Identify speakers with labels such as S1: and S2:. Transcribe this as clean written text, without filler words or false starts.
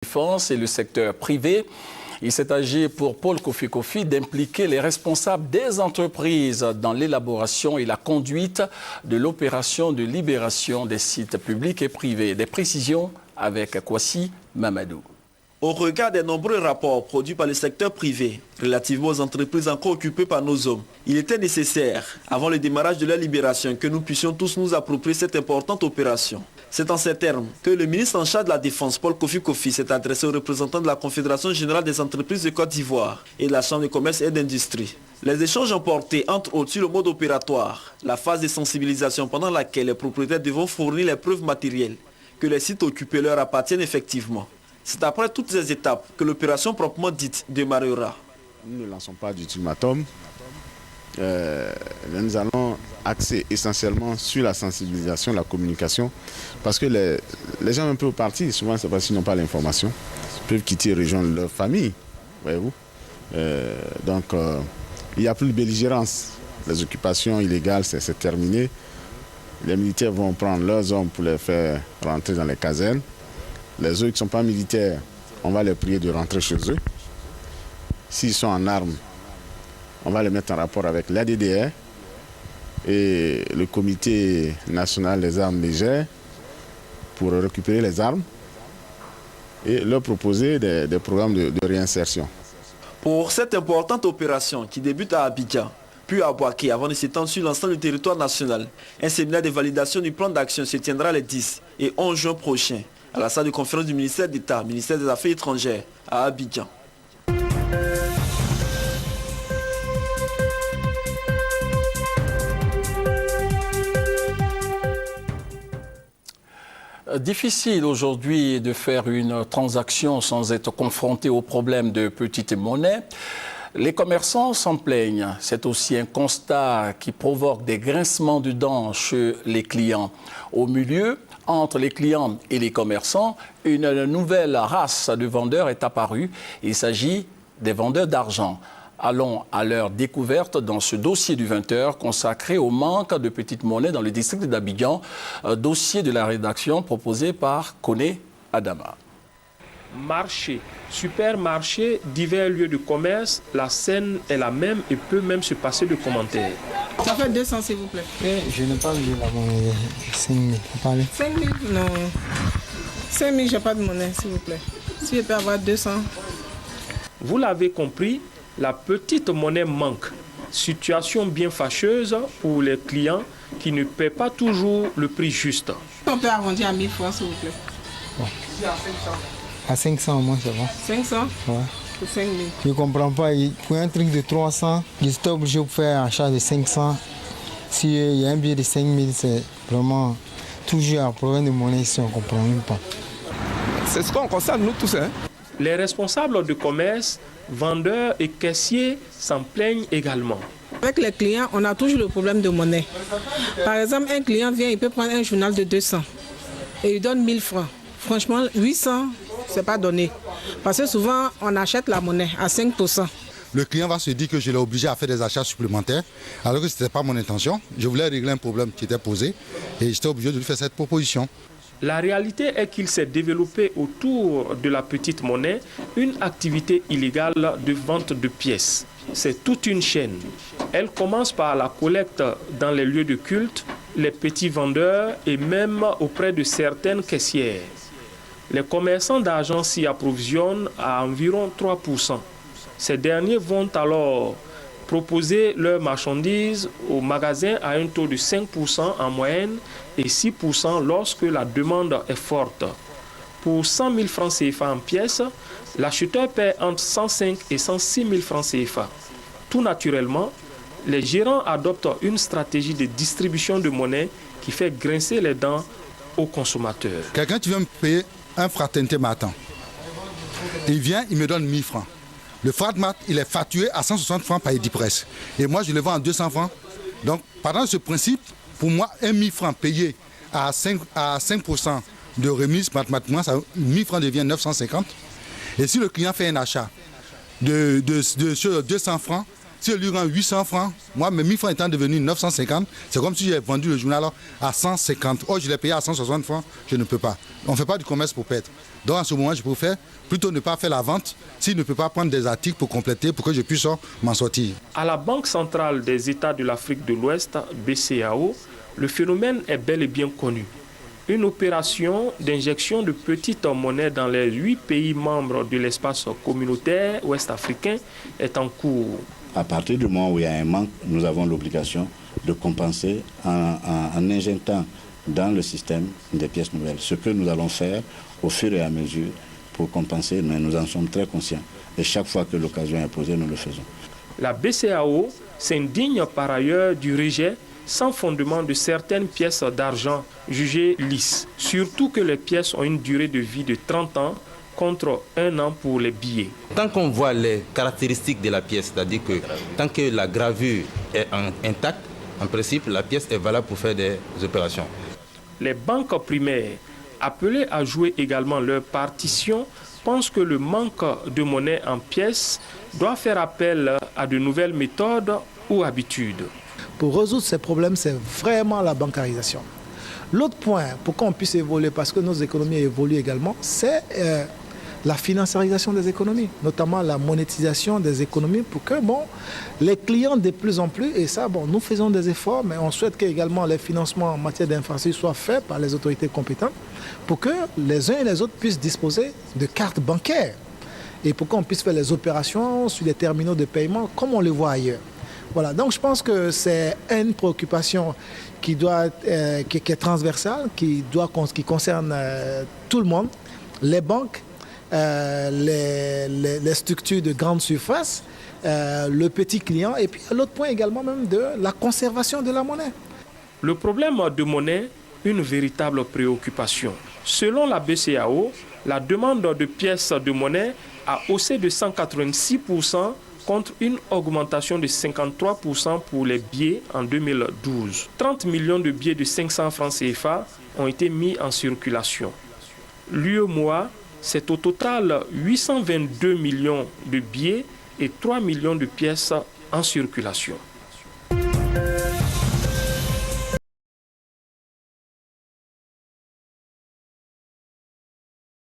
S1: Défense et le secteur privé. Il s'est agi pour Paul Kofi Kofi d'impliquer les responsables des entreprises dans l'élaboration et la conduite de l'opération de libération des sites publics et privés. Des précisions avec Kwasi Mamadou.
S2: Au regard des nombreux rapports produits par le secteur privé relativement aux entreprises encore occupées par nos hommes, il était nécessaire, avant le démarrage de la libération, que nous puissions tous nous approprier cette importante opération. C'est en ces termes que le ministre en charge de la Défense, Paul Kofi Kofi, s'est adressé aux représentants de la Confédération générale des entreprises de Côte d'Ivoire et de la Chambre de commerce et d'industrie. Les échanges ont porté, entre autres, sur le mode opératoire, la phase de sensibilisation pendant laquelle les propriétaires devront fournir les preuves matérielles que les sites occupés leur appartiennent effectivement. C'est après toutes ces étapes que l'opération proprement dite démarrera.
S3: Nous ne lançons pas d'ultimatum. Nous allons axer essentiellement sur la sensibilisation, la communication, parce que les gens un peu partis, souvent c'est parce qu'ils n'ont pas l'information, peuvent quitter et rejoindre leur famille, voyez-vous. Donc il n'y a plus de belligérance. Les occupations illégales, c'est terminé. Les militaires vont prendre leurs hommes pour les faire rentrer dans les casernes. Les autres qui ne sont pas militaires, on va les prier de rentrer chez eux. S'ils sont en armes, on va les mettre en rapport avec l'ADDR et le Comité national des armes légères pour récupérer les armes et leur proposer des programmes de réinsertion.
S2: Pour cette importante opération qui débute à Abidjan, puis à Bouaké avant de s'étendre sur l'ensemble du territoire national, un séminaire de validation du plan d'action se tiendra les 10 et 11 juin prochains à la salle de conférence du ministère d'État, ministère des Affaires étrangères, à Abidjan.
S1: Difficile aujourd'hui de faire une transaction sans être confronté au problème de petite monnaie. Les commerçants s'en plaignent. C'est aussi un constat qui provoque des grincements de dents chez les clients. Au milieu, entre les clients et les commerçants, une nouvelle race de vendeurs est apparue. Il s'agit des vendeurs d'argent. Allons à leur découverte dans ce dossier du 20h consacré au manque de petites monnaies dans le district d'Abidjan, dossier de la rédaction proposé par Koné Adama.
S4: Marché, supermarché, divers lieux de commerce, la scène est la même et peut même se passer de commentaires.
S5: Ça fait 200 s'il vous plaît.
S6: Je n'ai pas vu la monnaie. 5 000, vous parlez
S5: 5 000 non. 5 000, j'ai pas de monnaie s'il vous plaît. Si je peux avoir 200.
S4: Vous l'avez compris, la petite monnaie manque. Situation bien fâcheuse pour les clients qui ne paient pas toujours le prix juste.
S5: On peut arrondir à 1000 francs s'il vous plaît.
S6: Bon. À 500 au moins c'est bon.
S5: 500
S6: Ouais.
S5: Pour 5 000.
S6: Je ne comprends pas. Pour un truc de 300, j'étais obligé de faire un achat de 500. S'il y a un billet de 5 000, c'est vraiment toujours un problème de monnaie ici, on ne comprend même pas.
S7: C'est ce qu'on constate nous tous.
S4: Les responsables de commerce, vendeurs et caissiers s'en plaignent également.
S5: Avec les clients, on a toujours le problème de monnaie. Par exemple, un client vient, il peut prendre un journal de 200 et il donne 1000 francs. Franchement, 800, c'est pas donné. Parce que souvent, on achète la monnaie à 5%.
S8: Le client va se dire que je l'ai obligé à faire des achats supplémentaires, alors que ce n'était pas mon intention. Je voulais régler un problème qui était posé et j'étais obligé de lui faire cette proposition.
S4: La réalité est qu'il s'est développé autour de la petite monnaie une activité illégale de vente de pièces. C'est toute une chaîne. Elle commence par la collecte dans les lieux de culte, les petits vendeurs et même auprès de certaines caissières. Les commerçants d'argent s'y approvisionnent à environ 3%. Ces derniers vont alors proposer leurs marchandises aux magasins à un taux de 5% en moyenne et 6% lorsque la demande est forte. Pour 100 000 francs CFA en pièces, l'acheteur paie entre 105 et 106 000 francs CFA. Tout naturellement, les gérants adoptent une stratégie de distribution de monnaie qui fait grincer les dents aux consommateurs.
S8: Quelqu'un qui vient me payer un fraternité matin, il vient, il me donne 1000 francs. Le fratmat, il est facturé à 160 francs par Edipresse. Et moi, je le vends à 200 francs. Donc, partant de ce principe, pour moi, 1000 francs payé à 5% de remise, mathématiquement, 1000 francs devient 950. Et si le client fait un achat de 200 francs, Si je lui rends 800 francs, moi, mes 1000 francs étant devenus 950, c'est comme si j'ai vendu le journal à 150. Oh, je l'ai payé à 160 francs, je ne peux pas. On ne fait pas du commerce pour perdre. Donc, en ce moment, je préfère plutôt ne pas faire la vente s'il ne peut pas prendre des articles pour compléter, pour que je puisse m'en sortir.
S4: À la Banque centrale des États de l'Afrique de l'Ouest, BCAO, le phénomène est bel et bien connu. Une opération d'injection de petites monnaies dans les 8 pays membres de l'espace communautaire ouest-africain est en cours.
S9: À partir du moment où il y a un manque, nous avons l'obligation de compenser en injectant dans le système des pièces nouvelles. Ce que nous allons faire au fur et à mesure pour compenser, mais nous en sommes très conscients. Et chaque fois que l'occasion est posée, nous le faisons.
S4: La BCAO s'indigne par ailleurs du rejet sans fondement de certaines pièces d'argent jugées lisses. Surtout que les pièces ont une durée de vie de 30 ans contre 1 an pour les billets.
S10: Tant qu'on voit les caractéristiques de la pièce, c'est-à-dire que tant que la gravure est intacte, en principe, la pièce est valable pour faire des opérations.
S4: Les banques primaires, appelées à jouer également leur partition, pensent que le manque de monnaie en pièces doit faire appel à de nouvelles méthodes ou habitudes.
S11: Pour résoudre ces problèmes, c'est vraiment la bancarisation. L'autre point, pour qu'on puisse évoluer, parce que nos économies évoluent également, c'est la financiarisation des économies, notamment la monétisation des économies pour que les clients de plus en plus, et ça, nous faisons des efforts, mais on souhaite que également les financements en matière d'infrastructure soient faits par les autorités compétentes pour que les uns et les autres puissent disposer de cartes bancaires et pour qu'on puisse faire les opérations sur les terminaux de paiement comme on le voit ailleurs. Voilà, donc je pense que c'est une préoccupation qui est transversale, qui concerne tout le monde, les banques, les structures de grande surface, le petit client, et puis l'autre point également même de la conservation de la monnaie.
S4: Le problème de monnaie, une véritable préoccupation. Selon la BCAO, la demande de pièces de monnaie a haussé de 186% contre une augmentation de 53% pour les billets en 2012. 30 millions de billets de 500 francs CFA ont été mis en circulation. L'UEMOA, c'est au total 822 millions de billets et 3 millions de pièces en circulation.